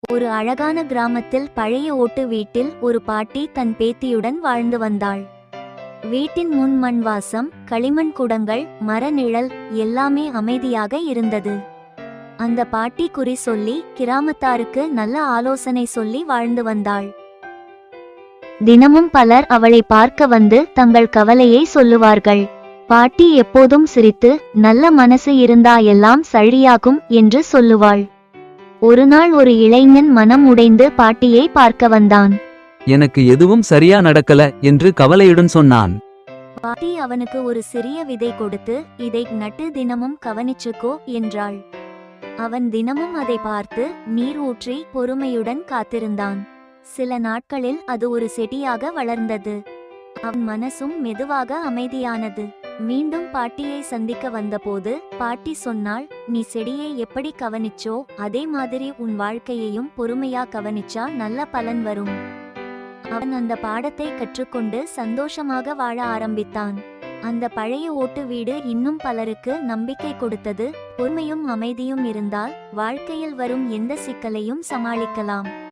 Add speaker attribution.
Speaker 1: ஒரு அழகான கிராமத்தில் பழைய ஓட்டு வீட்டில் ஒரு பாட்டி தன் பேத்தியுடன் வாழ்ந்து வந்தாள். வீட்டின் முன் மண் வாசம், களிமண் குடங்கள், மர நிழல் எல்லாமே அமைதியாக இருந்தது. அந்த பாட்டி குறி சொல்லி கிராமத்தாருக்கு நல்ல ஆலோசனை சொல்லி வாழ்ந்து வந்தாள். தினமும் பலர் அவளை பார்க்க வந்து தங்கள் கவலையை சொல்லுவார்கள். பாட்டி எப்போதும் சிரித்து, நல்ல மனசு இருந்தா எல்லாம் சரியாகும் என்று சொல்லுவாள். ஒருநாள் ஒரு இளைஞன் மனம் உடைந்து பாட்டியை பார்க்க வந்தான்.
Speaker 2: எனக்கு எதுவும் சரியா நடக்கல என்று கவலையுடன் சொன்னான்.
Speaker 1: பாட்டி அவனுக்கு ஒரு சிறிய விதை கொடுத்து, இதை நட்டு தினமும் கவனிச்சுக்கோ என்றாள். அவன் தினமும் அதை பார்த்து நீர் ஊற்றி பொறுமையுடன் காத்திருந்தான். சில நாட்களில் அது ஒரு செடியாக வளர்ந்தது. அவன் மனசும் மெதுவாக அமைதியானது. மீண்டும் பாட்டியை சந்திக்க வந்தபோது பாட்டி சொன்னாள், நீ செடியை எப்படி கவனிச்சோ அதே மாதிரி உன் வாழ்க்கையையும் பொறுமையா கவனிச்சா நல்ல பலன் வரும். அவன் அந்த பாடத்தை கற்றுக்கொண்டு சந்தோஷமாக வாழ ஆரம்பித்தான். அந்த பழைய ஓட்டு வீடு இன்னும் பலருக்கு நம்பிக்கை கொடுத்தது. பொறுமையும் அமைதியும் இருந்தால் வாழ்க்கையில் வரும் எந்த சிக்கலையும் சமாளிக்கலாம்.